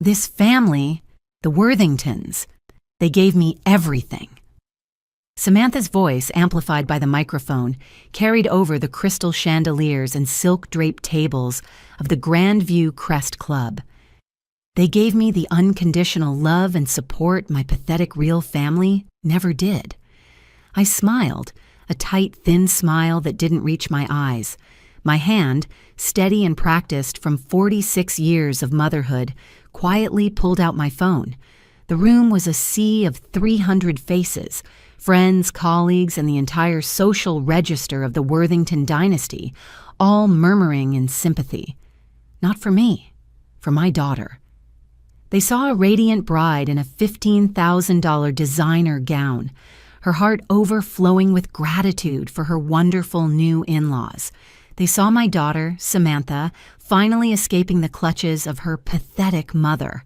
This family, the Worthingtons, they gave me everything. Samantha's voice, amplified by the microphone, carried over the crystal chandeliers and silk-draped tables of the Grandview Crest Club. They gave me the unconditional love and support my pathetic real family never did. I smiled, a tight, thin smile that didn't reach my eyes. My hand, steady and practiced from 46 years of motherhood, quietly pulled out my phone. The room was a sea of 300 faces, friends, colleagues, and the entire social register of the Worthington dynasty, all murmuring in sympathy. Not for me, for my daughter. They saw a radiant bride in a $15,000 designer gown, her heart overflowing with gratitude for her wonderful new in-laws. They saw my daughter, Samantha, finally escaping the clutches of her pathetic mother.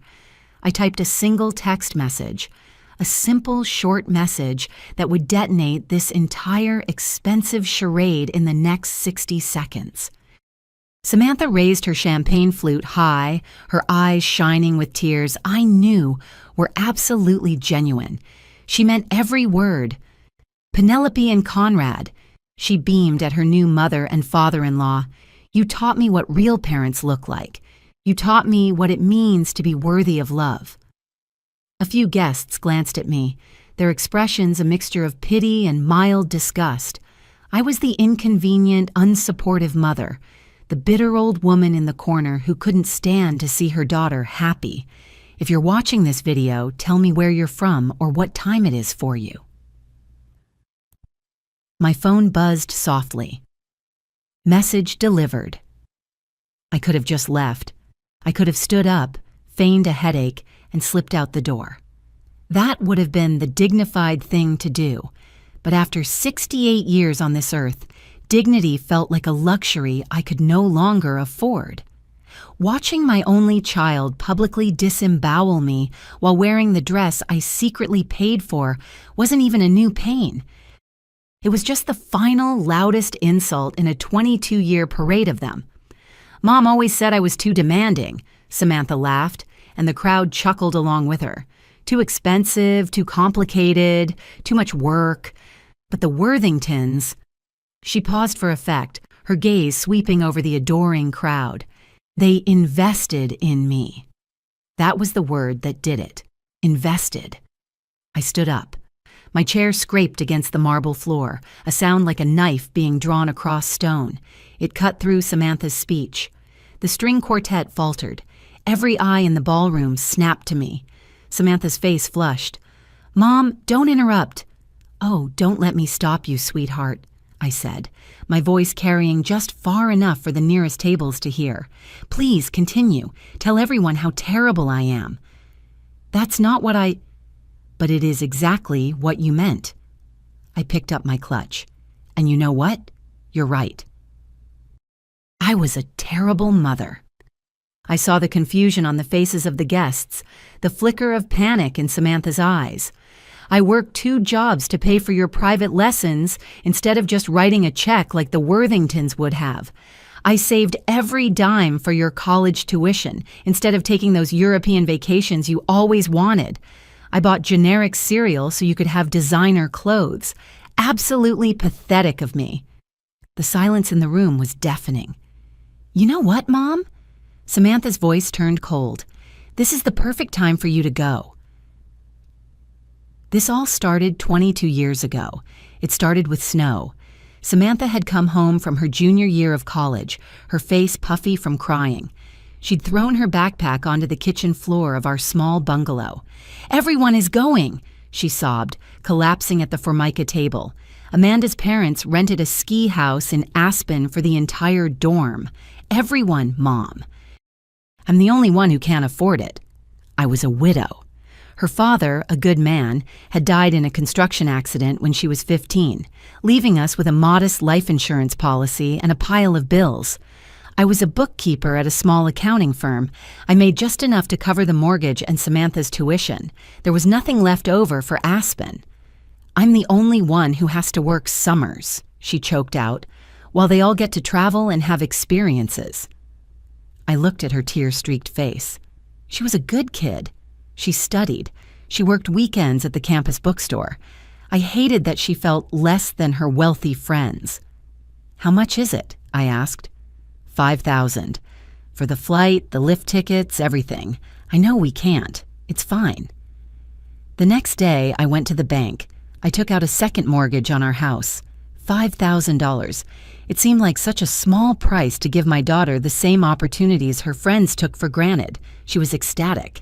I typed a single text message, a simple, short message that would detonate this entire expensive charade in the next 60 seconds. Samantha raised her champagne flute high, her eyes shining with tears I knew were absolutely genuine. She meant every word. Penelope and Conrad, she beamed at her new mother and father-in-law, you taught me what real parents look like. You taught me what it means to be worthy of love. A few guests glanced at me, their expressions a mixture of pity and mild disgust. I was the inconvenient, unsupportive mother, the bitter old woman in the corner who couldn't stand to see her daughter happy. If you're watching this video, tell me where you're from or what time it is for you. My phone buzzed softly. Message delivered. I could have just left. I could have stood up, feigned a headache, and slipped out the door. That would have been the dignified thing to do. But after 68 years on this earth, dignity felt like a luxury I could no longer afford. Watching my only child publicly disembowel me while wearing the dress I secretly paid for wasn't even a new pain. It was just the final, loudest insult in a 22-year parade of them. Mom always said I was too demanding, Samantha laughed, and the crowd chuckled along with her. Too expensive, too complicated, too much work. But the Worthingtons... She paused for effect, her gaze sweeping over the adoring crowd. They invested in me. That was the word that did it. Invested. I stood up. My chair scraped against the marble floor, a sound like a knife being drawn across stone. It cut through Samantha's speech. The string quartet faltered. Every eye in the ballroom snapped to me. Samantha's face flushed. Mom, don't interrupt. Oh, don't let me stop you, sweetheart, I said, my voice carrying just far enough for the nearest tables to hear. Please continue. Tell everyone how terrible I am. That's not what I... But it is exactly what you meant. I picked up my clutch. And you know what? You're right. I was a terrible mother. I saw the confusion on the faces of the guests, the flicker of panic in Samantha's eyes. I worked 2 jobs to pay for your private lessons instead of just writing a check like the Worthingtons would have. I saved every dime for your college tuition instead of taking those European vacations you always wanted. I bought generic cereal so you could have designer clothes. Absolutely pathetic of me. The silence in the room was deafening. You know what, Mom? Samantha's voice turned cold. This is the perfect time for you to go. This all started 22 years ago. It started with snow. Samantha had come home from her junior year of college, her face puffy from crying. She'd thrown her backpack onto the kitchen floor of our small bungalow. Everyone is going, she sobbed, collapsing at the Formica table. Amanda's parents rented a ski house in Aspen for the entire dorm. Everyone, Mom. I'm the only one who can't afford it. I was a widow. Her father, a good man, had died in a construction accident when she was 15, leaving us with a modest life insurance policy and a pile of bills. I was a bookkeeper at a small accounting firm. I made just enough to cover the mortgage and Samantha's tuition. There was nothing left over for Aspen. I'm the only one who has to work summers, she choked out, while they all get to travel and have experiences. I looked at her tear-streaked face. She was a good kid. She studied. She worked weekends at the campus bookstore. I hated that she felt less than her wealthy friends. "How much is it?" I asked. $5,000. For the flight, the lift tickets, everything. I know we can't. It's fine. The next day, I went to the bank. I took out a second mortgage on our house. $5,000. It seemed like such a small price to give my daughter the same opportunities her friends took for granted. She was ecstatic.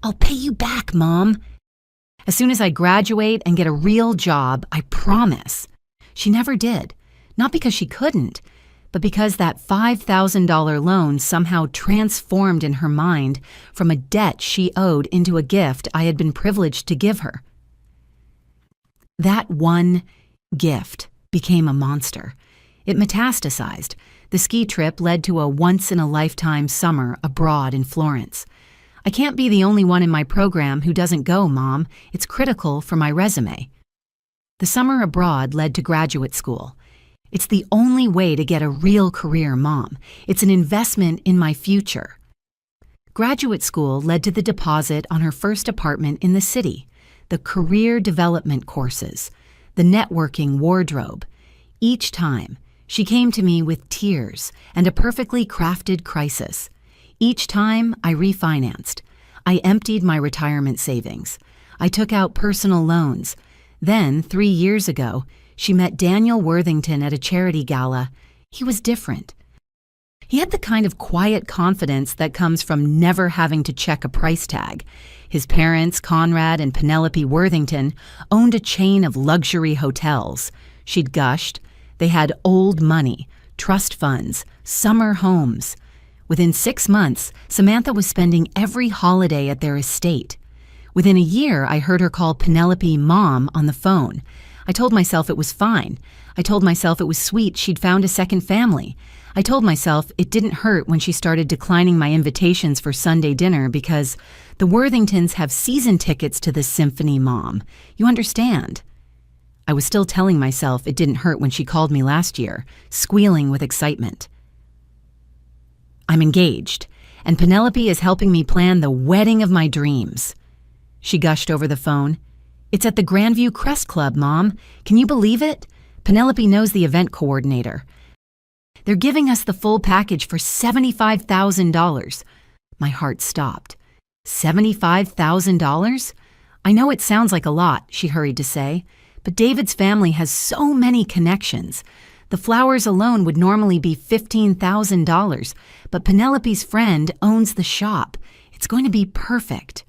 "I'll pay you back, Mom. As soon as I graduate and get a real job, I promise." She never did. Not because she couldn't, but because that $5,000 loan somehow transformed in her mind from a debt she owed into a gift I had been privileged to give her. That one gift became a monster. It metastasized. The ski trip led to a once-in-a-lifetime summer abroad in Florence. "I can't be the only one in my program who doesn't go, Mom. It's critical for my resume." The summer abroad led to graduate school. It's the only way to get a real career, Mom. It's an investment in my future. Graduate school led to the deposit on her first apartment in the city, the career development courses, the networking wardrobe. Each time, she came to me with tears and a perfectly crafted crisis. Each time, I refinanced. I emptied my retirement savings. I took out personal loans. Then, 3 years ago, she met Daniel Worthington at a charity gala. He was different. He had the kind of quiet confidence that comes from never having to check a price tag. His parents, Conrad and Penelope Worthington, owned a chain of luxury hotels. She'd gushed. They had old money, trust funds, summer homes. Within 6 months, Samantha was spending every holiday at their estate. Within a year, I heard her call Penelope Mom on the phone. I told myself it was fine. I told myself it was sweet she'd found a second family. I told myself it didn't hurt when she started declining my invitations for Sunday dinner because the Worthingtons have season tickets to the symphony, Mom. You understand? I was still telling myself it didn't hurt when she called me last year, squealing with excitement. "I'm engaged, and Penelope is helping me plan the wedding of my dreams." She gushed over the phone. "It's at the Grandview Crest Club, Mom. Can you believe it? Penelope knows the event coordinator. They're giving us the full package for $75,000. My heart stopped. $75,000? I know it sounds like a lot, she hurried to say, but David's family has so many connections. The flowers alone would normally be $15,000, but Penelope's friend owns the shop. It's going to be perfect.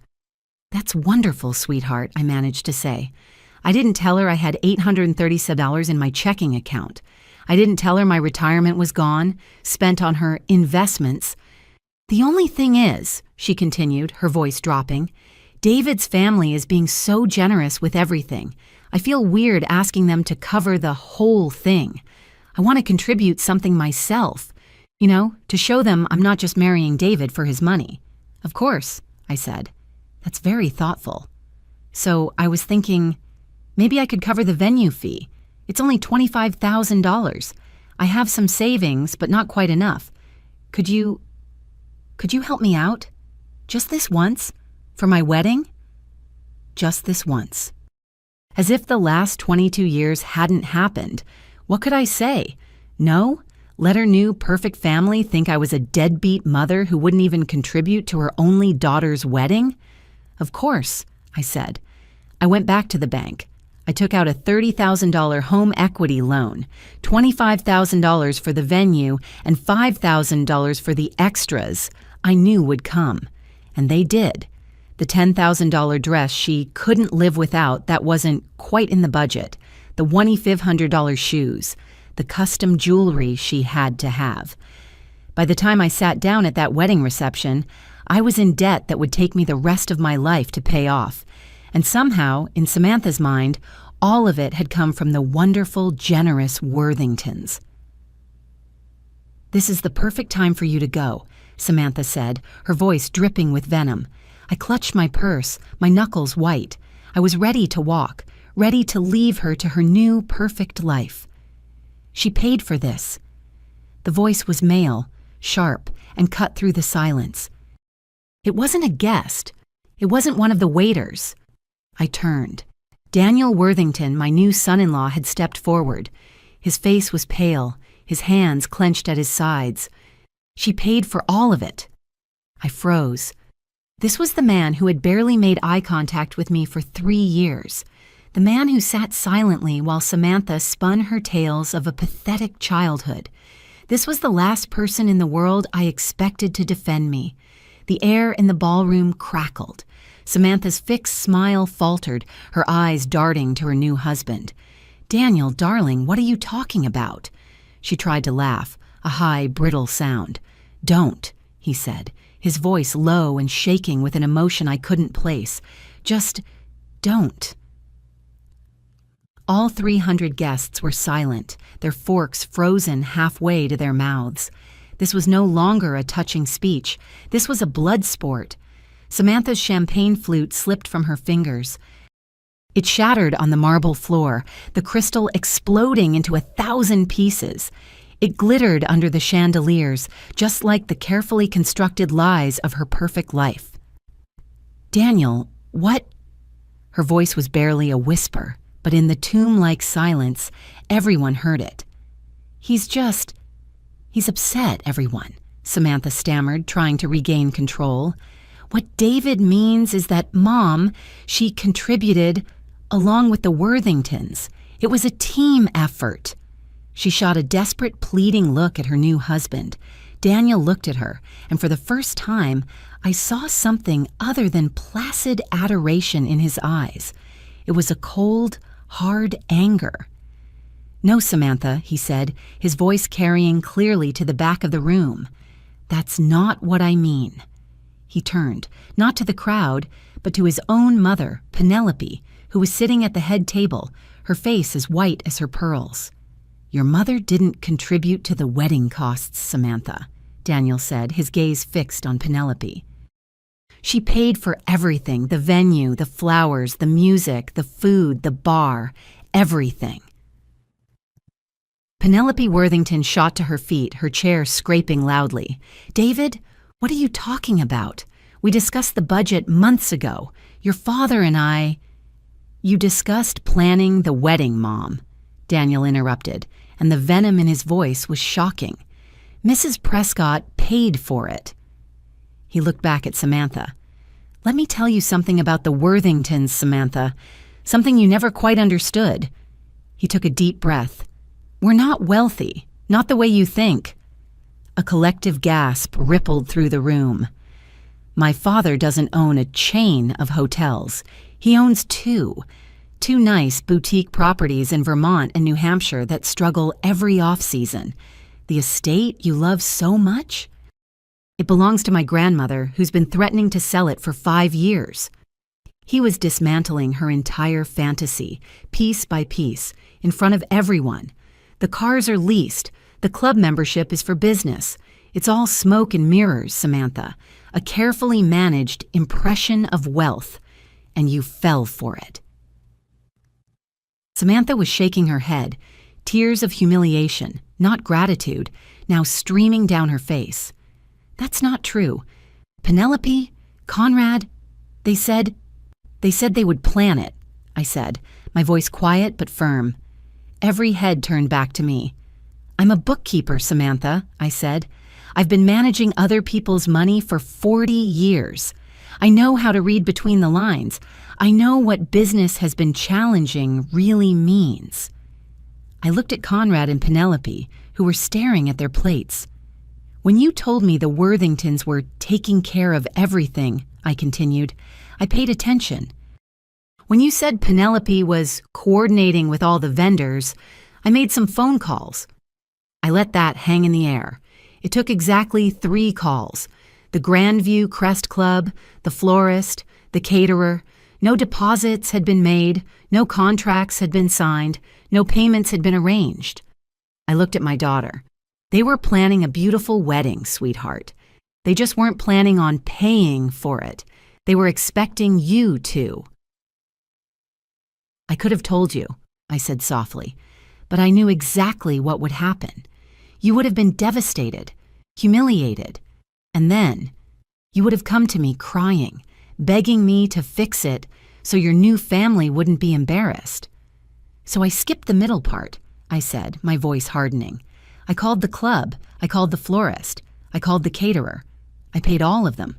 That's wonderful, sweetheart, I managed to say. I didn't tell her I had $837 in my checking account. I didn't tell her my retirement was gone, spent on her investments. The only thing is, she continued, her voice dropping, David's family is being so generous with everything. I feel weird asking them to cover the whole thing. I want to contribute something myself, to show them I'm not just marrying David for his money. Of course, I said. That's very thoughtful. So I was thinking, maybe I could cover the venue fee. It's only $25,000. I have some savings, but not quite enough. Could you help me out? Just this once? For my wedding? Just this once. As if the last 22 years hadn't happened. What could I say? No? Let her new perfect family think I was a deadbeat mother who wouldn't even contribute to her only daughter's wedding? Of course, I said. I went back to the bank. I took out a $30,000 home equity loan, $25,000 for the venue, and $5,000 for the extras I knew would come. And they did. The $10,000 dress she couldn't live without that wasn't quite in the budget, the $2,500 shoes, the custom jewelry she had to have. By the time I sat down at that wedding reception, I was in debt that would take me the rest of my life to pay off. And somehow, in Samantha's mind, all of it had come from the wonderful, generous Worthingtons. "This is the perfect time for you to go," Samantha said, her voice dripping with venom. I clutched my purse, my knuckles white. I was ready to walk, ready to leave her to her new, perfect life. She paid for this. The voice was male, sharp, and cut through the silence. It wasn't a guest. It wasn't one of the waiters. I turned. Daniel Worthington, my new son-in-law, had stepped forward. His face was pale, his hands clenched at his sides. She paid for all of it. I froze. This was the man who had barely made eye contact with me for 3 years. The man who sat silently while Samantha spun her tales of a pathetic childhood. This was the last person in the world I expected to defend me. The air in the ballroom crackled. Samantha's fixed smile faltered, her eyes darting to her new husband. "Daniel, darling, what are you talking about?" She tried to laugh, a high, brittle sound. "Don't," he said, his voice low and shaking with an emotion I couldn't place. "Just don't." All 300 guests were silent, their forks frozen halfway to their mouths. This was no longer a touching speech. This was a blood sport. Samantha's champagne flute slipped from her fingers. It shattered on the marble floor, the crystal exploding into 1,000 pieces. It glittered under the chandeliers, just like the carefully constructed lies of her perfect life. "Daniel, what?" Her voice was barely a whisper, but in the tomb-like silence, everyone heard it. He's upset, everyone," Samantha stammered, trying to regain control. "What David means is that Mom, she contributed, along with the Worthingtons. It was a team effort." She shot a desperate, pleading look at her new husband. Daniel looked at her, and for the first time, I saw something other than placid adoration in his eyes. It was a cold, hard anger. "No, Samantha," he said, his voice carrying clearly to the back of the room. "That's not what I mean." He turned, not to the crowd, but to his own mother, Penelope, who was sitting at the head table, her face as white as her pearls. "Your mother didn't contribute to the wedding costs, Samantha," Daniel said, his gaze fixed on Penelope. "She paid for everything, the venue, the flowers, the music, the food, the bar, everything." Penelope Worthington shot to her feet, her chair scraping loudly. "David, what are you talking about? We discussed the budget months ago. Your father and I—" "You discussed planning the wedding, Mom," Daniel interrupted, and the venom in his voice was shocking. "Mrs. Prescott paid for it." He looked back at Samantha. "Let me tell you something about the Worthingtons, Samantha. Something you never quite understood." He took a deep breath. "We're not wealthy, not the way you think." A collective gasp rippled through the room. "My father doesn't own a chain of hotels. He owns two nice boutique properties in Vermont and New Hampshire that struggle every off-season. The estate you love so much? It belongs to my grandmother, who's been threatening to sell it for 5 years." He was dismantling her entire fantasy, piece by piece, in front of everyone. "The cars are leased. The club membership is for business. It's all smoke and mirrors, Samantha. A carefully managed impression of wealth. And you fell for it." Samantha was shaking her head, tears of humiliation, not gratitude, now streaming down her face. "That's not true. Penelope, Conrad, they said they would plan it," I said, my voice quiet but firm. Every head turned back to me. "I'm a bookkeeper, Samantha," I said. "I've been managing other people's money for 40 years. I know how to read between the lines. I know what business has been challenging really means." I looked at Conrad and Penelope, who were staring at their plates. "When you told me the Worthingtons were taking care of everything," I continued, "I paid attention. When you said Penelope was coordinating with all the vendors, I made some phone calls. I let that hang in the air. It took exactly 3 calls. The Grandview Crest Club, the florist, the caterer. No deposits had been made, no contracts had been signed, no payments had been arranged. I looked at my daughter. They were planning a beautiful wedding, sweetheart. They just weren't planning on paying for it. They were expecting you to." "I could have told you," I said softly, "but I knew exactly what would happen. You would have been devastated, humiliated, and then You would have come to me crying, begging me to fix it so your new family wouldn't be embarrassed. So I skipped the middle part, I said, my voice hardening. I called the club, I called the florist, I called the caterer. I paid all of them,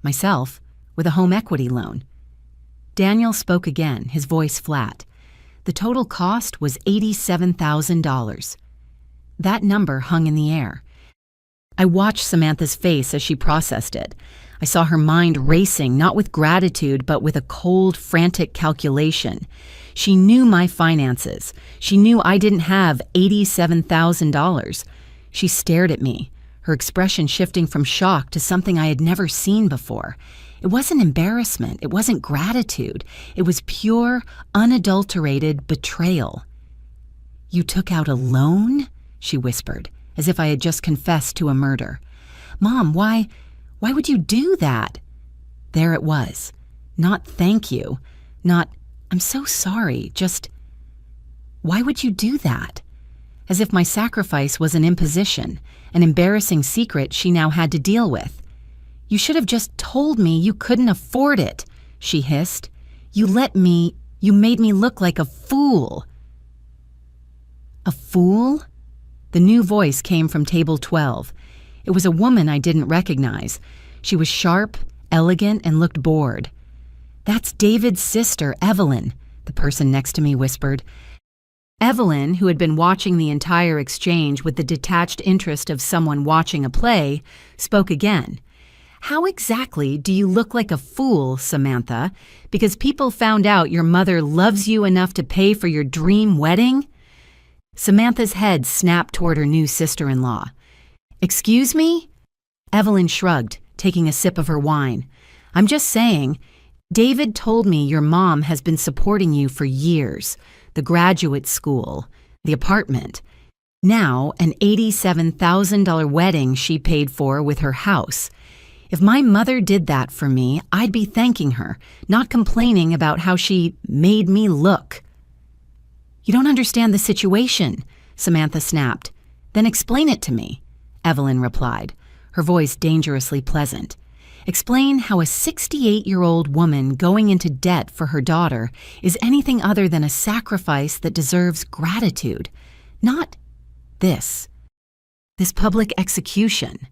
myself, with a home equity loan. Daniel spoke again, his voice flat. The total cost was $87,000. That number hung in the air. I watched Samantha's face as she processed it. I saw her mind racing, not with gratitude, but with a cold, frantic calculation. She knew my finances. She knew I didn't have $87,000. She stared at me, her expression shifting from shock to something I had never seen before. It wasn't embarrassment. It wasn't gratitude. It was pure, unadulterated betrayal. "You took out a loan?" she whispered, as if I had just confessed to a murder. "Mom, why would you do that?" There it was. Not thank you. Not, I'm so sorry. Just, why would you do that? As if my sacrifice was an imposition, an embarrassing secret she now had to deal with. "You should have just told me you couldn't afford it," she hissed. You made me look like a fool." A fool? The new voice came from table 12. It was a woman I didn't recognize. She was sharp, elegant, and looked bored. "That's David's sister, Evelyn," the person next to me whispered. Evelyn, who had been watching the entire exchange with the detached interest of someone watching a play, spoke again. "How exactly do you look like a fool, Samantha, because people found out your mother loves you enough to pay for your dream wedding?" Samantha's head snapped toward her new sister-in-law. "Excuse me?" Evelyn shrugged, taking a sip of her wine. "I'm just saying, David told me your mom has been supporting you for years. The graduate school, the apartment. Now, an $87,000 wedding she paid for with her house. If my mother did that for me, I'd be thanking her, not complaining about how she made me look." "You don't understand the situation," Samantha snapped. "Then explain it to me," Evelyn replied, her voice dangerously pleasant. "Explain how a 68-year-old woman going into debt for her daughter is anything other than a sacrifice that deserves gratitude, not this public execution."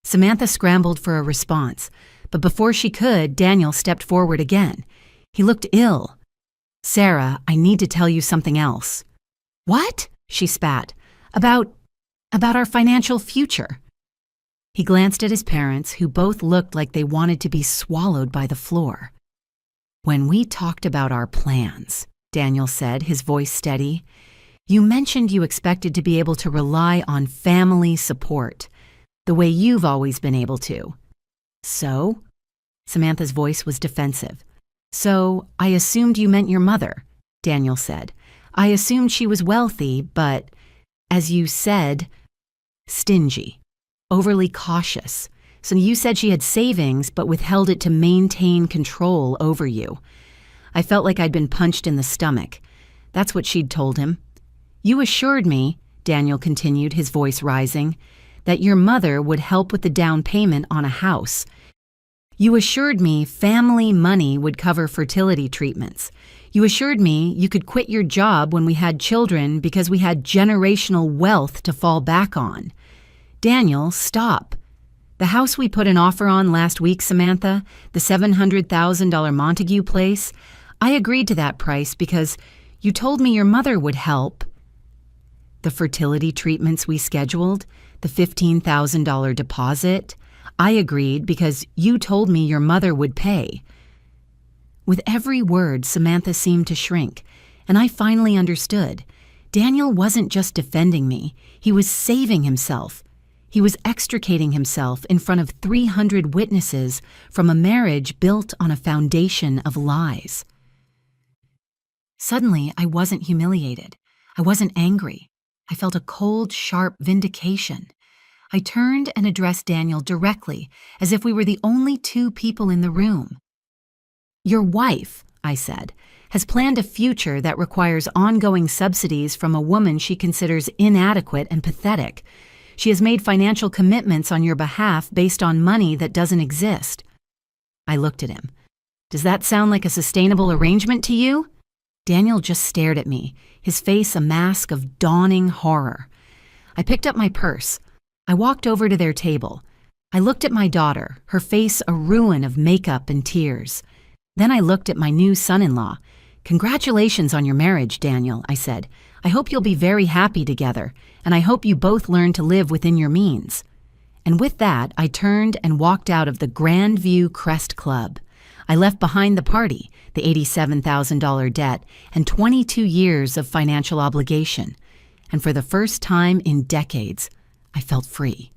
Samantha scrambled for a response, but before she could, Daniel stepped forward again. He looked ill. "Sarah, I need to tell you something else." "What?" she spat. About our financial future." He glanced at his parents, who both looked like they wanted to be swallowed by the floor. "When we talked about our plans," Daniel said, his voice steady, "you mentioned you expected to be able to rely on family support, the way you've always been able to." "So?" Samantha's voice was defensive. "So, I assumed you meant your mother," Daniel said. "I assumed she was wealthy, but, as you said, stingy, overly cautious. So you said she had savings, but withheld it to maintain control over you. I felt like I'd been punched in the stomach. That's what she'd told him. You assured me," Daniel continued, his voice rising, "that your mother would help with the down payment on a house. You assured me family money would cover fertility treatments. You assured me you could quit your job when we had children because we had generational wealth to fall back on." "Daniel, stop. The house we put an offer on last week, Samantha, the $700,000 Montague place, I agreed to that price because you told me your mother would help. The fertility treatments we scheduled, the $15,000 deposit, I agreed because you told me your mother would pay." With every word, Samantha seemed to shrink, and I finally understood. Daniel wasn't just defending me, he was saving himself. He was extricating himself in front of 300 witnesses from a marriage built on a foundation of lies. Suddenly, I wasn't humiliated. I wasn't angry. I felt a cold, sharp vindication. I turned and addressed Daniel directly, as if we were the only two people in the room. "Your wife," I said, "has planned a future that requires ongoing subsidies from a woman she considers inadequate and pathetic. She has made financial commitments on your behalf based on money that doesn't exist." I looked at him. "Does that sound like a sustainable arrangement to you?" Daniel just stared at me, his face a mask of dawning horror. I picked up my purse. I walked over to their table. I looked at my daughter, her face a ruin of makeup and tears. Then I looked at my new son-in-law. "Congratulations on your marriage, Daniel," I said. "I hope you'll be very happy together, and I hope you both learn to live within your means." And with that, I turned and walked out of the Grand View Crest Club. I left behind the party, the $87,000 debt, and 22 years of financial obligation. And for the first time in decades, I felt free.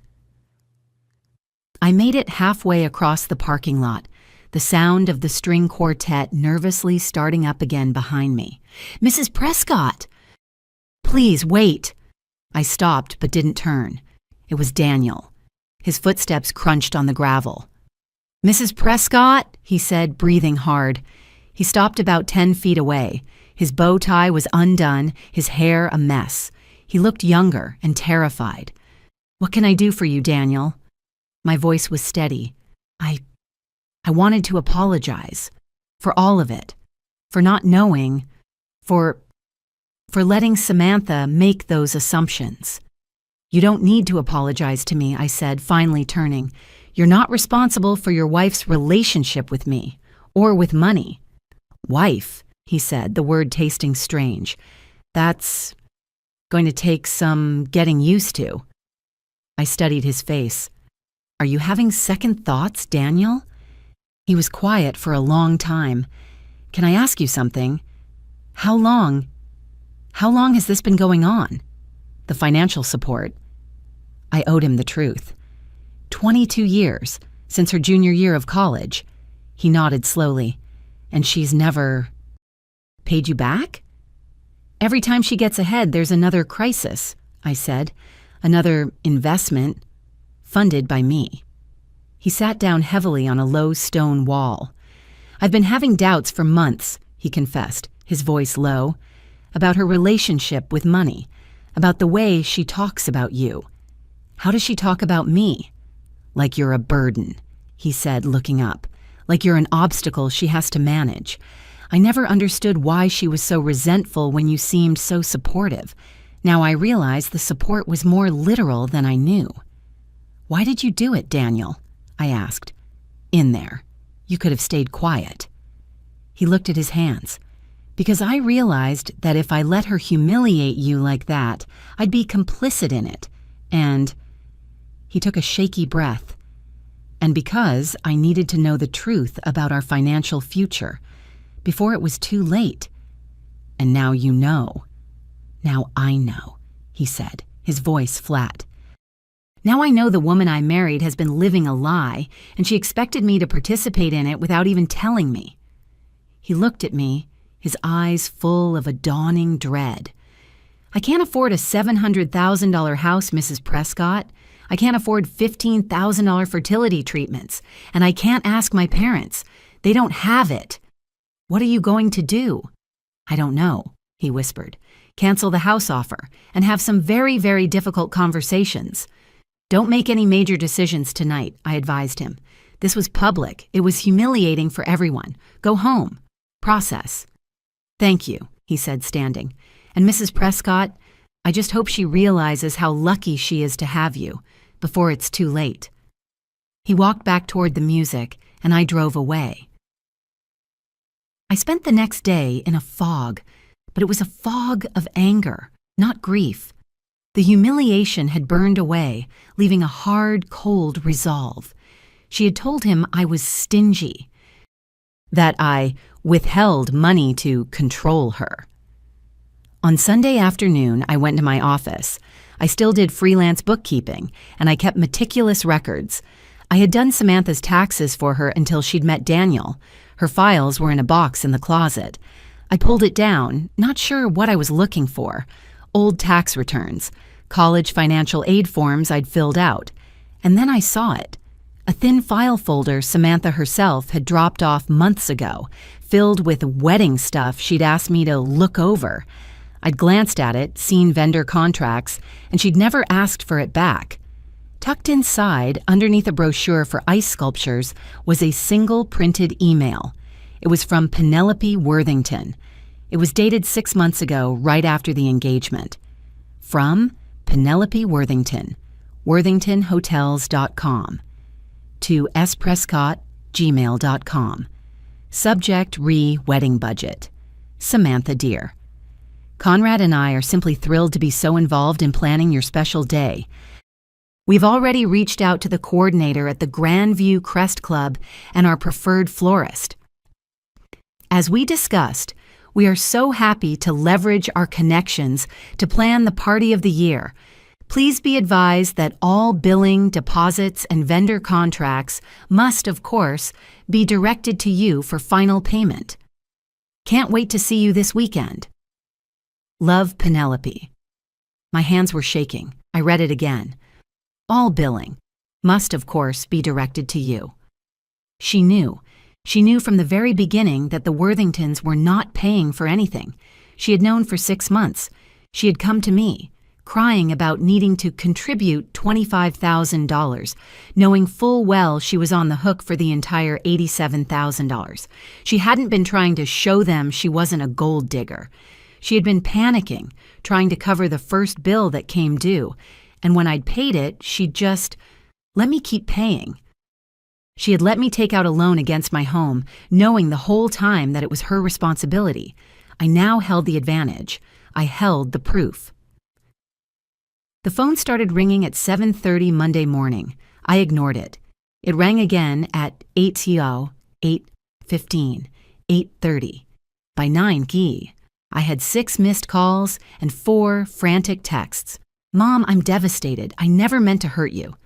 I made it halfway across the parking lot, the sound of the string quartet nervously starting up again behind me. "Mrs. Prescott!" "Please, wait!" I stopped but didn't turn. It was Daniel. His footsteps crunched on the gravel. "Mrs. Prescott," he said, breathing hard. He stopped about 10 feet away. His bow tie was undone, his hair a mess. He looked younger and terrified. "What can I do for you, Daniel?" My voice was steady. I wanted to apologize. For all of it. For not knowing. For letting Samantha make those assumptions. "You don't need to apologize to me," I said, finally turning. "You're not responsible for your wife's relationship with me, or with money." "Wife," he said, the word tasting strange. "That's going to take some getting used to." I studied his face. "Are you having second thoughts, Daniel?" He was quiet for a long time. "Can I ask you something? How long has this been going on? The financial support." I owed him the truth. 22 years, since her junior year of college. He nodded slowly. "And she's never paid you back?" "Every time she gets ahead, there's another crisis," I said. "Another investment, funded by me." He sat down heavily on a low stone wall. "I've been having doubts for months," he confessed, his voice low, "about her relationship with money, about the way she talks about you." "How does she talk about me?" "Like you're a burden," he said, looking up. "Like you're an obstacle she has to manage. I never understood why she was so resentful when you seemed so supportive. Now I realize the support was more literal than I knew." "Why did you do it, Daniel?" I asked. "In there. You could have stayed quiet." He looked at his hands. "Because I realized that if I let her humiliate you like that, I'd be complicit in it. And—" he took a shaky breath. "And because I needed to know the truth about our financial future, before it was too late. And now you know. Now I know," he said, his voice flat. "Now I know the woman I married has been living a lie, and she expected me to participate in it without even telling me." He looked at me, his eyes full of a dawning dread. "I can't afford a $700,000 house, Mrs. Prescott. I can't afford $15,000 fertility treatments, and I can't ask my parents. They don't have it. What are you going to do?" "I don't know," he whispered. "Cancel the house offer and have some very, very difficult conversations." "Don't make any major decisions tonight," I advised him. "This was public. It was humiliating for everyone. Go home. Process." "Thank you," he said, standing. "And Mrs. Prescott, I just hope she realizes how lucky she is to have you, before it's too late." He walked back toward the music, and I drove away. I spent the next day in a fog, but it was a fog of anger, not grief. The humiliation had burned away, leaving a hard, cold resolve. She had told him I was stingy, that I withheld money to control her. On Sunday afternoon, I went to my office. I still did freelance bookkeeping, and I kept meticulous records. I had done Samantha's taxes for her until she'd met Daniel. Her files were in a box in the closet. I pulled it down, not sure what I was looking for. Old tax returns, college financial aid forms I'd filled out. And then I saw it. A thin file folder Samantha herself had dropped off months ago, filled with wedding stuff she'd asked me to look over. I'd glanced at it, seen vendor contracts, and she'd never asked for it back. Tucked inside, underneath a brochure for ice sculptures, was a single printed email. It was from Penelope Worthington. It was dated 6 months ago, right after the engagement. From Penelope Worthington, worthingtonhotels.com, to sprescott@gmail.com. Subject wedding budget. Samantha Deer. Conrad and I are simply thrilled to be so involved in planning your special day. We've already reached out to the coordinator at the Grandview Crest Club and our preferred florist. As we discussed, we are so happy to leverage our connections to plan the party of the year. Please be advised that all billing, deposits, and vendor contracts must, of course, be directed to you for final payment. Can't wait to see you this weekend. Love, Penelope. My hands were shaking. I read it again. All billing must, of course, be directed to you. She knew. She knew from the very beginning that the Worthingtons were not paying for anything. She had known for 6 months. She had come to me, crying about needing to contribute $25,000, knowing full well she was on the hook for the entire $87,000. She hadn't been trying to show them she wasn't a gold digger. She had been panicking, trying to cover the first bill that came due, and when I'd paid it, she'd just let me keep paying. She had let me take out a loan against my home, knowing the whole time that it was her responsibility. I now held the advantage. I held the proof. The phone started ringing at 7:30 Monday morning. I ignored it. It rang again at 8:00, 8:15, 8:30. By 9 GE, I had 6 missed calls and 4 frantic texts. Mom, I'm devastated. I never meant to hurt you.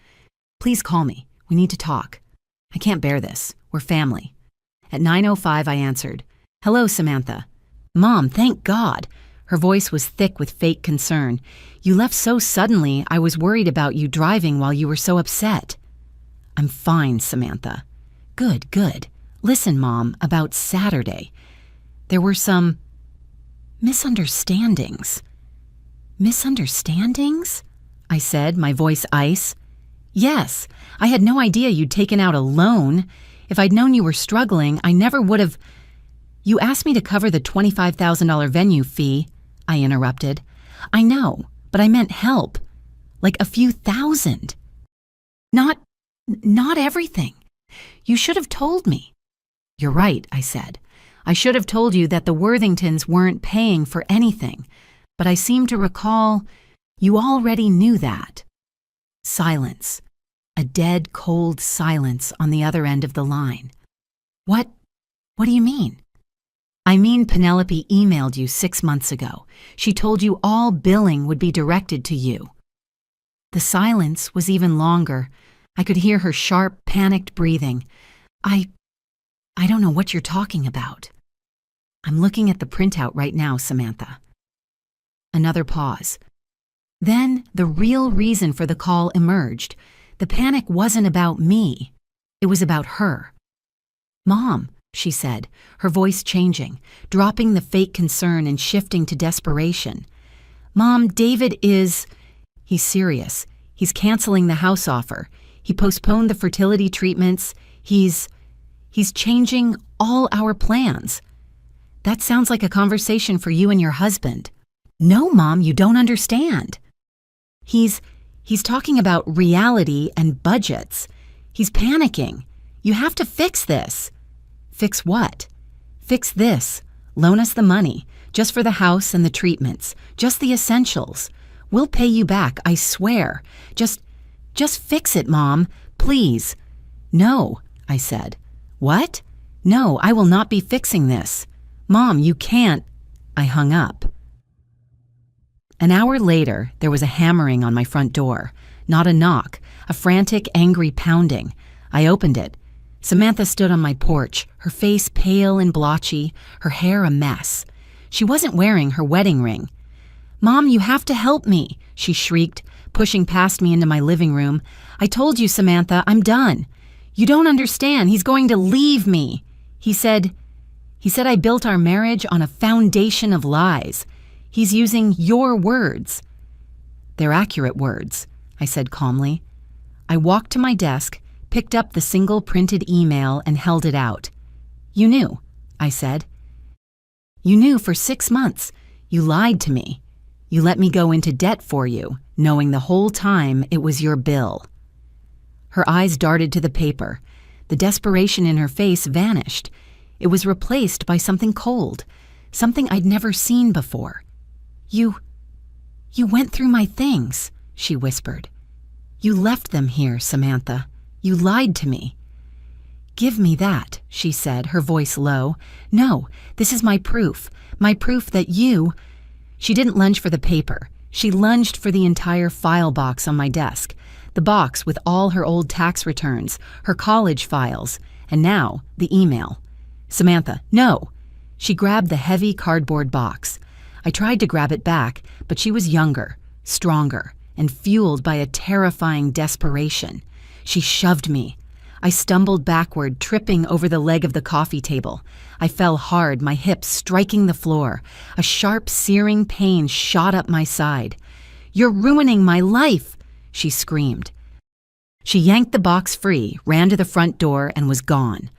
Please call me. We need to talk. I can't bear this. We're family. At 9:05, I answered. Hello, Samantha. Mom, thank God. Her voice was thick with fake concern. You left so suddenly, I was worried about you driving while you were so upset. I'm fine, Samantha. Good, good. Listen, Mom, about Saturday. There were some misunderstandings. Misunderstandings? I said, my voice ice. Yes, I had no idea you'd taken out a loan. If I'd known you were struggling, I never would have. You asked me to cover the $25,000 venue fee, I interrupted. I know, but I meant help. Like a few thousand. Not everything. You should have told me. You're right, I said. I should have told you that the Worthingtons weren't paying for anything, but I seem to recall you already knew that. Silence. A dead, cold silence on the other end of the line. What do you mean? I mean Penelope emailed you 6 months ago. She told you all billing would be directed to you. The silence was even longer. I could hear her sharp, panicked breathing. I don't know what you're talking about. I'm looking at the printout right now, Samantha. Another pause. Then the real reason for the call emerged. The panic wasn't about me. It was about her. Mom, she said, her voice changing, dropping the fake concern and shifting to desperation. Mom, David is... He's serious. He's canceling the house offer. He postponed the fertility treatments. He's changing all our plans. That sounds like a conversation for you and your husband. No, Mom, you don't understand. He's talking about reality and budgets. He's panicking. You have to fix this. Fix what? Fix this. Loan us the money, just for the house and the treatments, just the essentials. We'll pay you back, I swear. Just fix it, Mom, please. No, I said. What? No, I will not be fixing this. Mom, you can't. I hung up. An hour later, there was a hammering on my front door. Not a knock, a frantic, angry pounding. I opened it. Samantha stood on my porch, her face pale and blotchy, her hair a mess. She wasn't wearing her wedding ring. Mom, you have to help me, she shrieked, pushing past me into my living room. I told you, Samantha, I'm done. You don't understand. He's going to leave me. He said I built our marriage on a foundation of lies. He's using your words." "They're accurate words," I said calmly. I walked to my desk, picked up the single printed email, and held it out. "You knew," I said. "You knew for 6 months. You lied to me. You let me go into debt for you, knowing the whole time it was your bill." Her eyes darted to the paper. The desperation in her face vanished. It was replaced by something cold, something I'd never seen before. You went through my things," she whispered. "You left them here, Samantha. You lied to me." "Give me that," she said, her voice low. "No, this is my proof that you—" She didn't lunge for the paper. She lunged for the entire file box on my desk, the box with all her old tax returns, her college files, and now the email. "Samantha, no!" She grabbed the heavy cardboard box. I tried to grab it back, but she was younger, stronger, and fueled by a terrifying desperation. She shoved me. I stumbled backward, tripping over the leg of the coffee table. I fell hard, my hips striking the floor. A sharp, searing pain shot up my side. "You're ruining my life!" she screamed. She yanked the box free, ran to the front door, and was gone.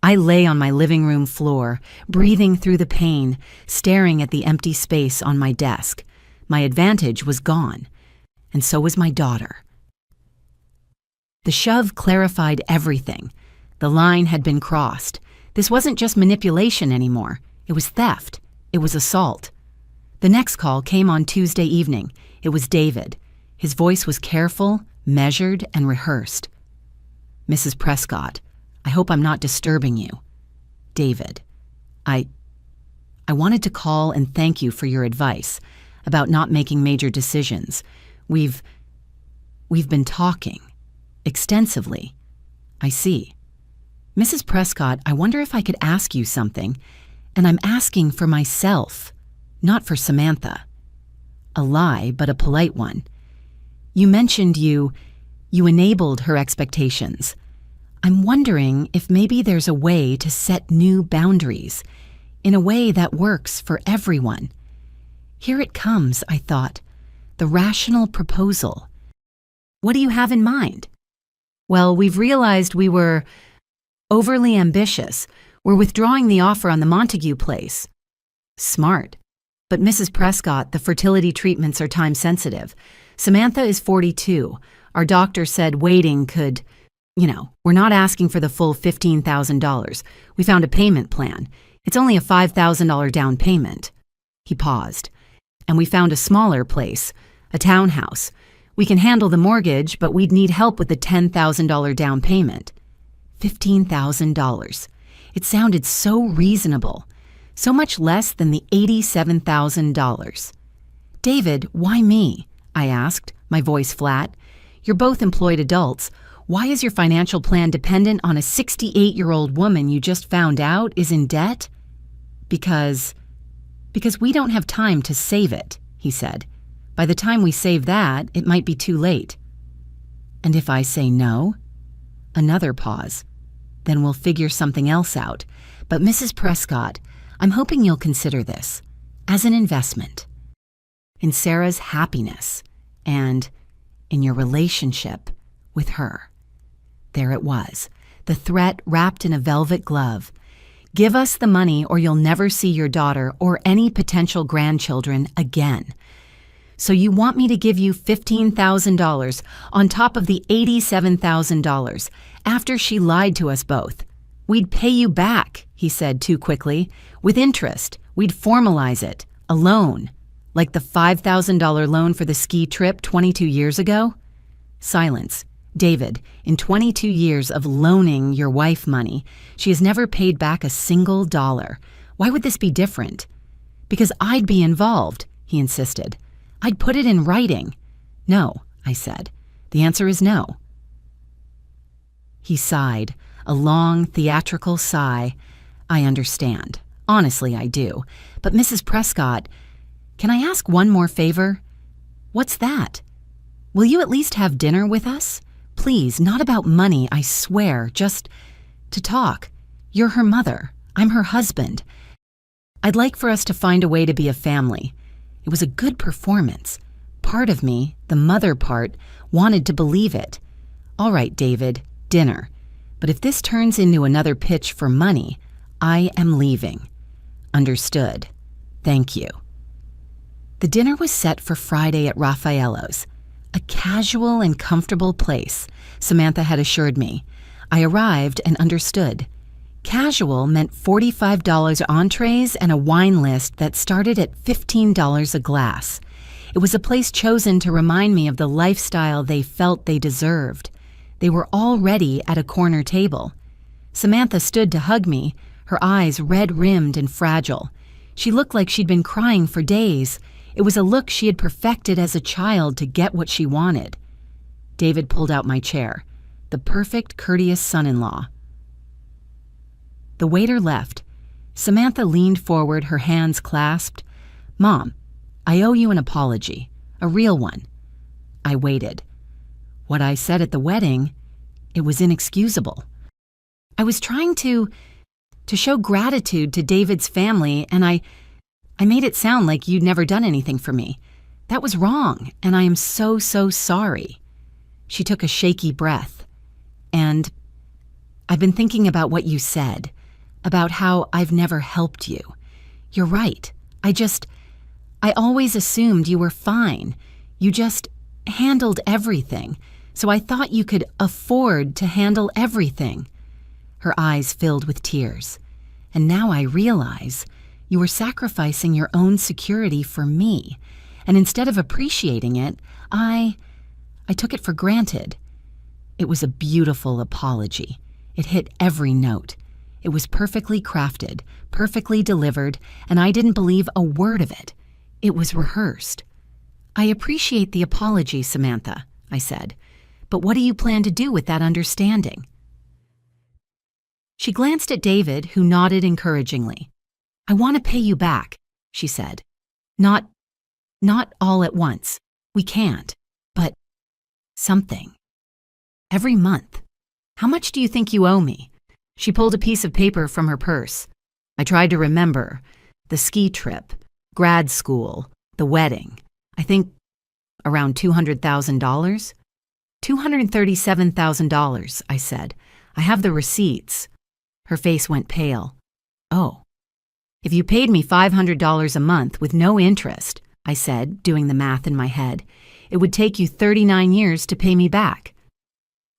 I lay on my living room floor, breathing through the pain, staring at the empty space on my desk. My advantage was gone, and so was my daughter. The shove clarified everything. The line had been crossed. This wasn't just manipulation anymore. It was theft. It was assault. The next call came on Tuesday evening. It was David. His voice was careful, measured, and rehearsed. "Mrs. Prescott, I hope I'm not disturbing you. David, I wanted to call and thank you for your advice about not making major decisions. We've been talking extensively." "I see. Mrs. Prescott, I wonder if I could ask you something, and I'm asking for myself, not for Samantha." A lie, but a polite one. "You mentioned you enabled her expectations. I'm wondering if maybe there's a way to set new boundaries, in a way that works for everyone." Here it comes, I thought, the rational proposal. "What do you have in mind?" "Well, we've realized we were overly ambitious. We're withdrawing the offer on the Montague place." "Smart. But Mrs. Prescott, the fertility treatments are time-sensitive. Samantha is 42. Our doctor said waiting could, we're not asking for the full $15,000. We found a payment plan. It's only a $5,000 down payment." He paused. "And we found a smaller place, a townhouse. We can handle the mortgage, but we'd need help with the $10,000 down payment." $15,000. It sounded so reasonable, so much less than the $87,000. "David, why me?" I asked, my voice flat. "You're both employed adults. Why is your financial plan dependent on a 68-year-old woman you just found out is in debt?" Because we don't have time to save it," he said. "By the time we save that, it might be too late." "And if I say no?" Another pause. "Then we'll figure something else out. But Mrs. Prescott, I'm hoping you'll consider this as an investment in Sarah's happiness and in your relationship with her." There it was, the threat wrapped in a velvet glove. "Give us the money or you'll never see your daughter or any potential grandchildren again. So you want me to give you $15,000 on top of the $87,000 after she lied to us both. We'd pay you back," he said too quickly, "with interest. We'd formalize it, a loan, like the $5,000 loan for the ski trip 22 years ago." Silence. "David, in 22 years of loaning your wife money, she has never paid back a single dollar. Why would this be different?" "Because I'd be involved," he insisted. "I'd put it in writing." "No," I said. "The answer is no." He sighed, a long, theatrical sigh. "I understand. Honestly, I do. But Mrs. Prescott, can I ask one more favor?" "What's that?" "Will you at least have dinner with us? Please, not about money, I swear, just to talk. You're her mother. I'm her husband. I'd like for us to find a way to be a family. It was a good performance. Part of me, the mother part, wanted to believe it. All right, David, dinner. But if this turns into another pitch for money, I am leaving. Understood. Thank you. The dinner was set for Friday at Raffaello's, a casual and comfortable place, Samantha had assured me. I arrived and understood. Casual meant $45 entrees and a wine list that started at $15 a glass. It was a place chosen to remind me of the lifestyle they felt they deserved. They were already at a corner table. Samantha stood to hug me, her eyes red-rimmed and fragile. She looked like she'd been crying for days. It was a look she had perfected as a child to get what she wanted. David pulled out my chair, the perfect, courteous son-in-law. The waiter left. Samantha leaned forward, her hands clasped. Mom, I owe you an apology, a real one. I waited. What I said at the wedding, it was inexcusable. I was trying to show gratitude to David's family, and I made it sound like you'd never done anything for me. That was wrong, and I am so, so sorry. She took a shaky breath. And I've been thinking about what you said, about how I've never helped you. You're right. I always assumed you were fine. You just handled everything, so I thought you could afford to handle everything. Her eyes filled with tears. And now I realize you were sacrificing your own security for me, and instead of appreciating it, I took it for granted. It was a beautiful apology. It hit every note. It was perfectly crafted, perfectly delivered, and I didn't believe a word of it. It was rehearsed. I appreciate the apology, Samantha, I said, but what do you plan to do with that understanding? She glanced at David, who nodded encouragingly. I want to pay you back, she said. Not all at once. We can't. But something. Every month. How much do you think you owe me? She pulled a piece of paper from her purse. I tried to remember. The ski trip, grad school, the wedding. I think around $200,000? $237,000, I said. I have the receipts. Her face went pale. Oh. If you paid me $500 a month with no interest, I said, doing the math in my head, it would take you 39 years to pay me back.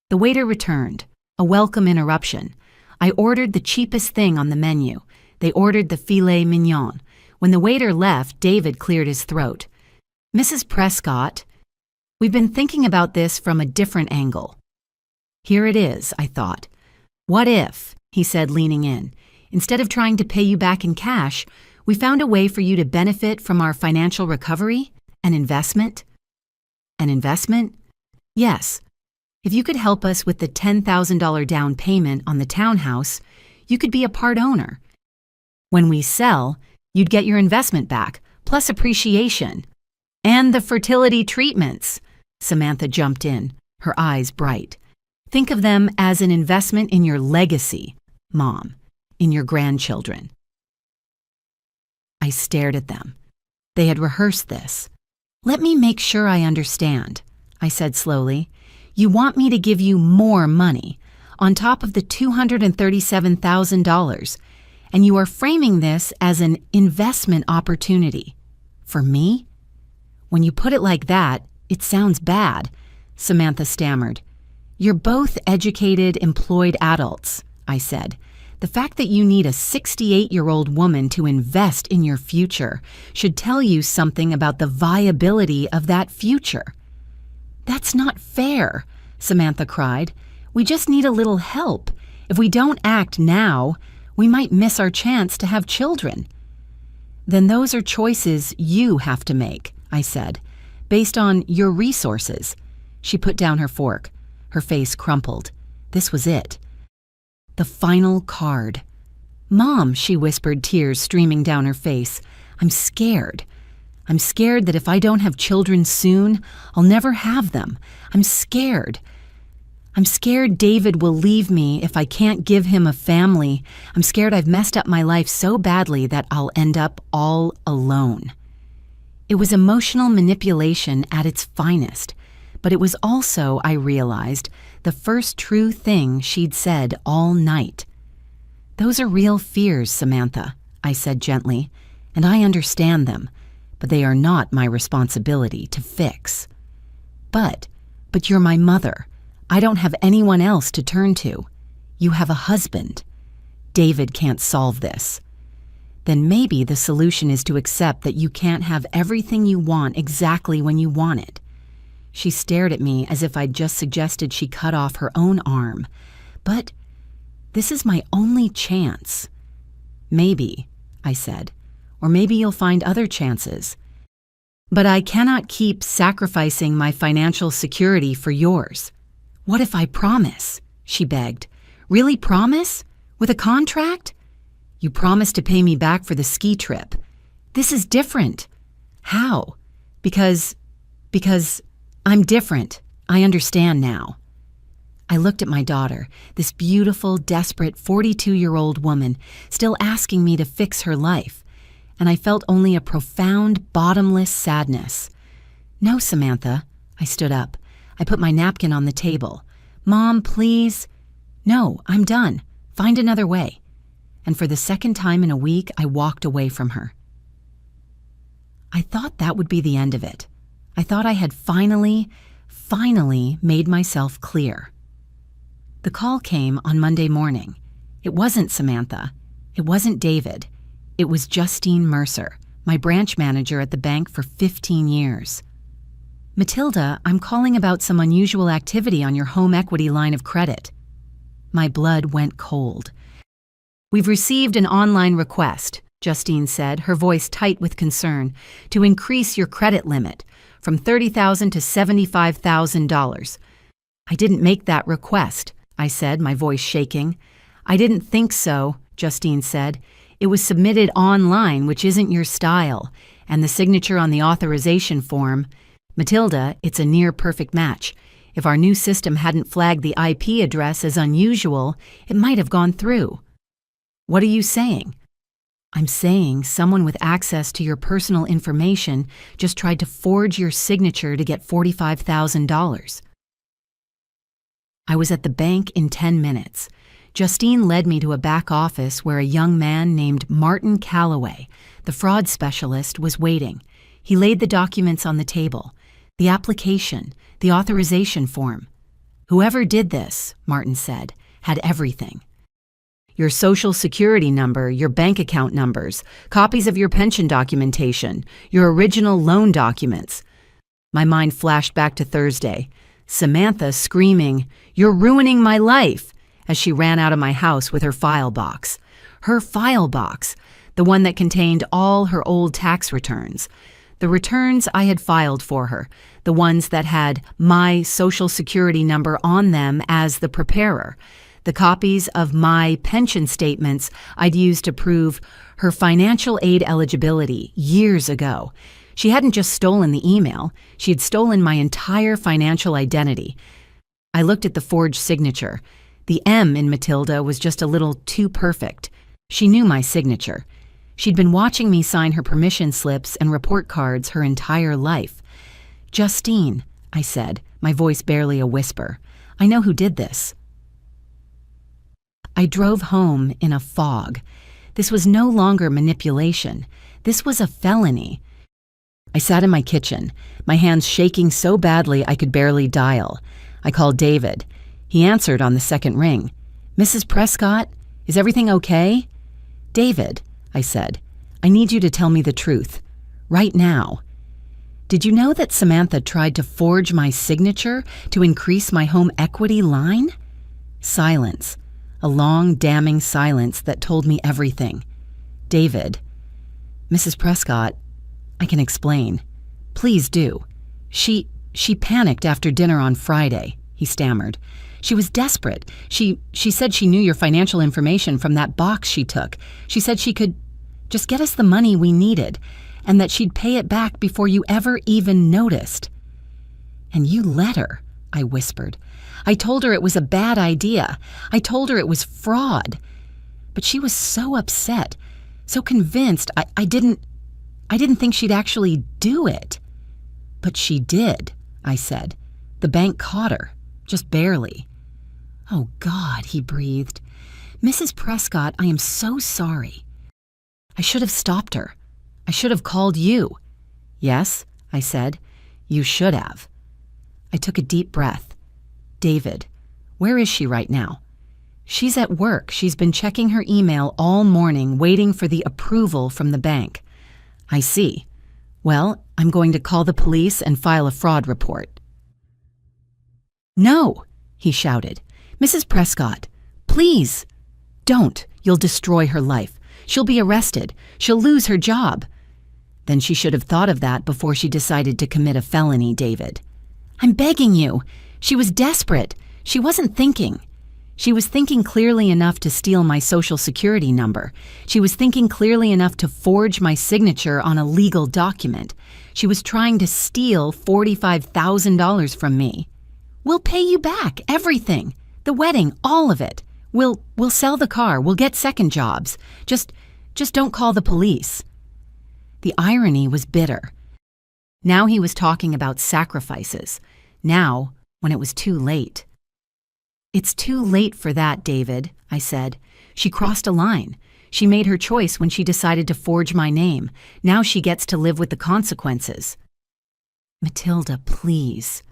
The waiter returned, a welcome interruption. I ordered the cheapest thing on the menu. They ordered the filet mignon. When the waiter left, David cleared his throat. Mrs. Prescott, we've been thinking about this from a different angle. Here it is, I thought. What if, he said, leaning in, instead of trying to pay you back in cash, we found a way for you to benefit from our financial recovery? An investment? An investment? Yes. If you could help us with the $10,000 down payment on the townhouse, you could be a part owner. When we sell, you'd get your investment back, plus appreciation. And the fertility treatments, Samantha jumped in, her eyes bright. Think of them as an investment in your legacy, Mom, in your grandchildren. I stared at them. They had rehearsed this. Let me make sure I understand, I said slowly. You want me to give you more money, on top of the $237,000, and you are framing this as an investment opportunity. For me? When you put it like that, it sounds bad, Samantha stammered. You're both educated, employed adults, I said. The fact that you need a 68-year-old woman to invest in your future should tell you something about the viability of that future. That's not fair, Samantha cried. We just need a little help. If we don't act now, we might miss our chance to have children. Then those are choices you have to make, I said, based on your resources. She put down her fork. Her face crumpled. This was it. The final card. Mom, she whispered, tears streaming down her face. I'm scared. I'm scared that if I don't have children soon, I'll never have them. I'm scared. I'm scared David will leave me if I can't give him a family. I'm scared I've messed up my life so badly that I'll end up all alone. It was emotional manipulation at its finest, but it was also, I realized, the first true thing she'd said all night. "Those are real fears, Samantha," I said gently, "and I understand them, but they are not my responsibility to fix." But you're my mother. I don't have anyone else to turn to. You have a husband. David can't solve this." "Then maybe the solution is to accept that you can't have everything you want exactly when you want it." She stared at me as if I'd just suggested she cut off her own arm. "But this is my only chance." "Maybe," I said, "or maybe you'll find other chances. But I cannot keep sacrificing my financial security for yours." "What if I promise?" she begged. "Really promise? With a contract?" "You promised to pay me back for the ski trip." "This is different." "How?" Because I'm different. I understand now." I looked at my daughter, this beautiful, desperate 42-year-old woman, still asking me to fix her life, and I felt only a profound, bottomless sadness. "No, Samantha." I stood up. I put my napkin on the table. "Mom, please." "No, I'm done. Find another way." And for the second time in a week, I walked away from her. I thought that would be the end of it. I thought I had finally made myself clear. The call came on Monday morning. It wasn't Samantha. It wasn't David. It was Justine Mercer, my branch manager at the bank for 15 years. "Matilda, I'm calling about some unusual activity on your home equity line of credit." My blood went cold. "We've received an online request," Justine said, her voice tight with concern, "to increase your credit limit from $30,000 to $75,000. "I didn't make that request," I said, my voice shaking. "I didn't think so," Justine said. "It was submitted online, which isn't your style, and the signature on the authorization form. Matilda, it's a near-perfect match. If our new system hadn't flagged the IP address as unusual, it might have gone through." "What are you saying?" "I'm saying someone with access to your personal information just tried to forge your signature to get $45,000. I was at the bank in 10 minutes. Justine led me to a back office where a young man named Martin Calloway, the fraud specialist, was waiting. He laid the documents on the table, the application, the authorization form. "Whoever did this," Martin said, "had everything. Your social security number, your bank account numbers, copies of your pension documentation, your original loan documents." My mind flashed back to Thursday. Samantha screaming, "You're ruining my life," as she ran out of my house with her file box. Her file box, the one that contained all her old tax returns. The returns I had filed for her, the ones that had my social security number on them as the preparer. The copies of my pension statements I'd used to prove her financial aid eligibility years ago. She hadn't just stolen the email, she had stolen my entire financial identity. I looked at the forged signature. The M in Matilda was just a little too perfect. She knew my signature. She'd been watching me sign her permission slips and report cards her entire life. "Justine," I said, my voice barely a whisper, "I know who did this." I drove home in a fog. This was no longer manipulation. This was a felony. I sat in my kitchen, my hands shaking so badly I could barely dial. I called David. He answered on the second ring. "Mrs. Prescott, is everything okay?" "David," I said, "I need you to tell me the truth. Right now. Did you know that Samantha tried to forge my signature to increase my home equity line?" Silence. A long, damning silence that told me everything. "David." "Mrs. Prescott, I can explain. Please do. She panicked after dinner on Friday," he stammered. "She was desperate. She said she knew your financial information from that box she took. She said she could just get us the money we needed, and that she'd pay it back before you ever even noticed." "And you let her," I whispered. "I told her it was a bad idea. I told her it was fraud. But she was so upset, so convinced I didn't..." I didn't think she'd actually do it. But she did, I said. The bank caught her, just barely. Oh, God, he breathed. Mrs. Prescott, I am so sorry. I should have stopped her. I should have called you. Yes, I said. You should have. I took a deep breath. David, where is she right now? She's at work. She's been checking her email all morning, waiting for the approval from the bank. I see. Well, I'm going to call the police and file a fraud report. No, he shouted. Mrs. Prescott, please. Don't. You'll destroy her life. She'll be arrested. She'll lose her job. Then she should have thought of that before she decided to commit a felony, David. I'm begging you. She was desperate. She wasn't thinking. She was thinking clearly enough to steal my Social Security number. She was thinking clearly enough to forge my signature on a legal document. She was trying to steal $45,000 from me. We'll pay you back, everything. The wedding, all of it. We'll sell the car. We'll get second jobs. Just don't call the police. The irony was bitter. Now he was talking about sacrifices. Now, when it was too late. It's too late for that, David, I said. She crossed a line. She made her choice when she decided to forge my name. Now she gets to live with the consequences. Matilda, please.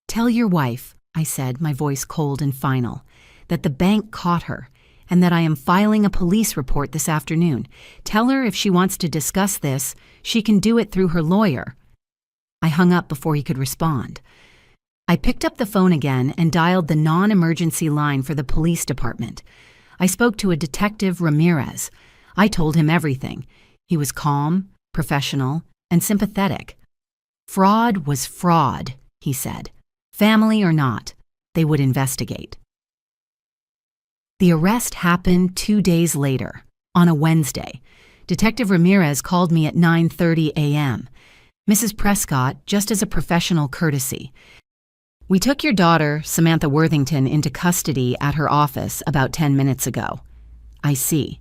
Tell your wife, I said, my voice cold and final, that the bank caught her and that I am filing a police report this afternoon. Tell her if she wants to discuss this, she can do it through her lawyer. I hung up before he could respond. I picked up the phone again and dialed the non-emergency line for the police department. I spoke to a Detective Ramirez. I told him everything. He was calm, professional, and sympathetic. Fraud was fraud, he said. Family or not, they would investigate. The arrest happened 2 days later, on a Wednesday. Detective Ramirez called me at 9:30 a.m. Mrs. Prescott, just as a professional courtesy. We took your daughter, Samantha Worthington, into custody at her office about 10 minutes ago. I see.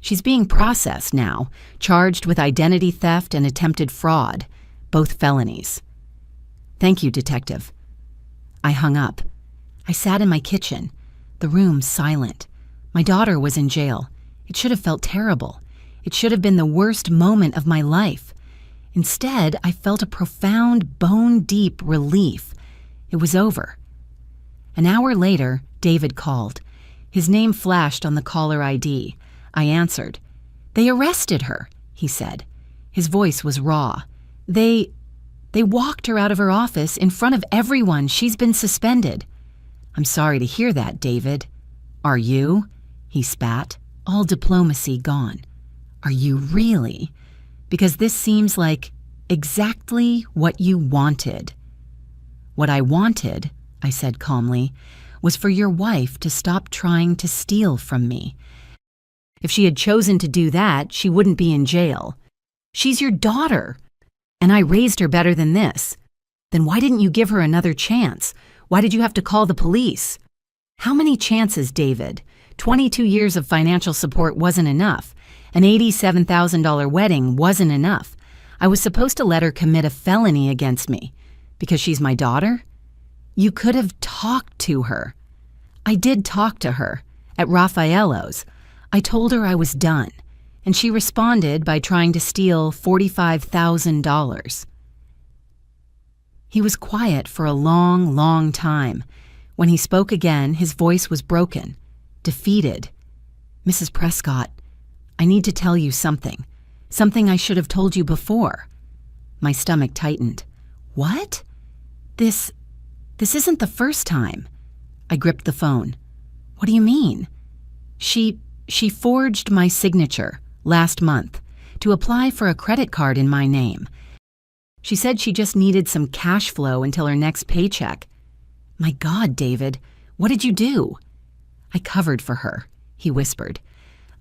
She's being processed now, charged with identity theft and attempted fraud, both felonies. Thank you, Detective. I hung up. I sat in my kitchen, the room silent. My daughter was in jail. It should have felt terrible. It should have been the worst moment of my life. Instead, I felt a profound, bone-deep relief. It was over. An hour later, David called. His name flashed on the caller ID. I answered. They arrested her, he said. His voice was raw. They walked her out of her office in front of everyone. She's been suspended. I'm sorry to hear that, David. Are you? He spat, all diplomacy gone. Are you really? Because this seems like exactly what you wanted. What I wanted, I said calmly, was for your wife to stop trying to steal from me. If she had chosen to do that, she wouldn't be in jail. She's your daughter, and I raised her better than this. Then why didn't you give her another chance? Why did you have to call the police? How many chances, David? 22 years of financial support wasn't enough. An $87,000 wedding wasn't enough. I was supposed to let her commit a felony against me. Because she's my daughter? You could have talked to her. I did talk to her, at Raffaello's. I told her I was done, and she responded by trying to steal $45,000. He was quiet for a long, long time. When he spoke again, his voice was broken, defeated. Mrs. Prescott, I need to tell you something. Something I should have told you before. My stomach tightened. What? This isn't the first time. I gripped the phone. What do you mean? She forged my signature last month to apply for a credit card in my name. She said she just needed some cash flow until her next paycheck. My God, David, what did you do? I covered for her, he whispered.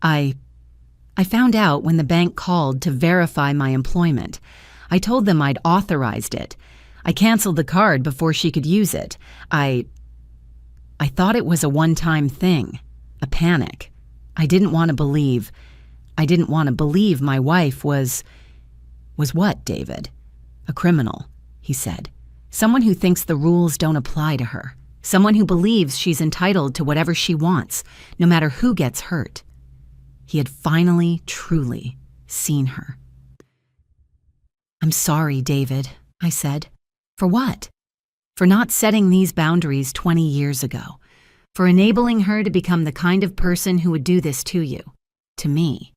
I found out when the bank called to verify my employment. I told them I'd authorized it. I canceled the card before she could use it. I thought it was a one-time thing, a panic. I didn't want to believe my wife was Was what, David? A criminal, he said. Someone who thinks the rules don't apply to her. Someone who believes she's entitled to whatever she wants, no matter who gets hurt. He had finally, truly seen her. I'm sorry, David, I said. For what? For not setting these boundaries 20 years ago. For enabling her to become the kind of person who would do this to you. To me.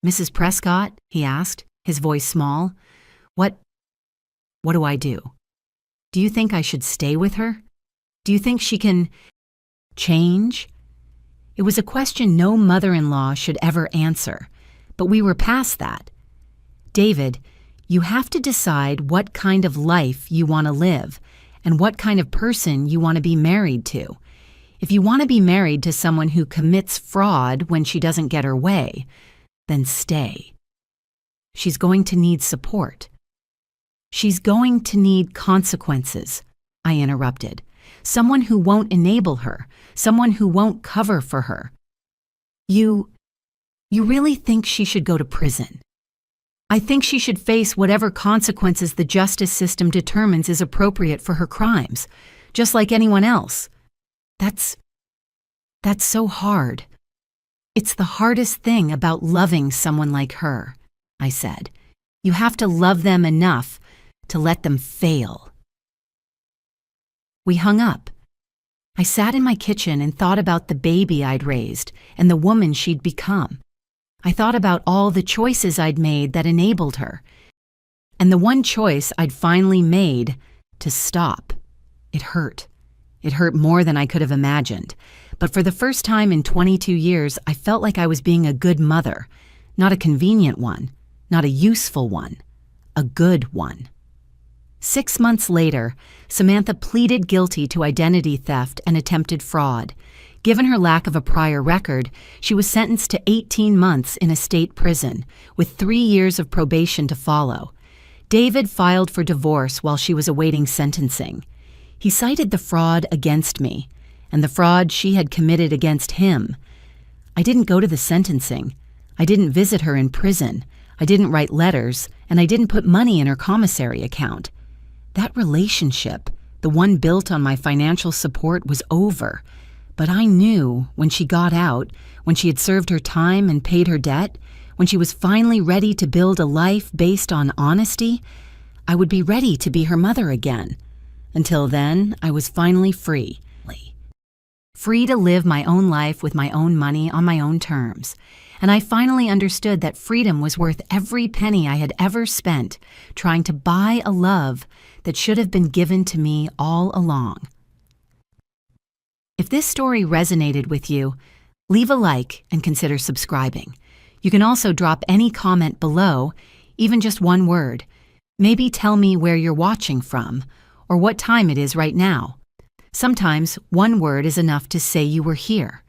Mrs. Prescott, he asked, his voice small. What do I do? Do you think I should stay with her? Do you think she can change? It was a question no mother-in-law should ever answer, but we were past that. David, you have to decide what kind of life you want to live and what kind of person you want to be married to. If you want to be married to someone who commits fraud when she doesn't get her way, then stay. She's going to need support. She's going to need consequences, I interrupted. Someone who won't enable her, someone who won't cover for her. You really think she should go to prison? I think she should face whatever consequences the justice system determines is appropriate for her crimes, just like anyone else. That's so hard. It's the hardest thing about loving someone like her, I said. You have to love them enough to let them fail. We hung up. I sat in my kitchen and thought about the baby I'd raised and the woman she'd become. I thought about all the choices I'd made that enabled her. And the one choice I'd finally made, to stop. It hurt. It hurt more than I could have imagined. But for the first time in 22 years, I felt like I was being a good mother. Not a convenient one. Not a useful one. A good one. 6 months later, Samantha pleaded guilty to identity theft and attempted fraud. Given her lack of a prior record, she was sentenced to 18 months in a state prison, with 3 years of probation to follow. David filed for divorce while she was awaiting sentencing. He cited the fraud against me, and the fraud she had committed against him. I didn't go to the sentencing. I didn't visit her in prison. I didn't write letters, and I didn't put money in her commissary account. That relationship, the one built on my financial support, was over. But I knew when she got out, when she had served her time and paid her debt, when she was finally ready to build a life based on honesty, I would be ready to be her mother again. Until then, I was finally free. Free to live my own life with my own money on my own terms. And I finally understood that freedom was worth every penny I had ever spent trying to buy a love that should have been given to me all along. If this story resonated with you, leave a like and consider subscribing. You can also drop any comment below, even just one word. Maybe tell me where you're watching from, or what time it is right now. Sometimes one word is enough to say you were here.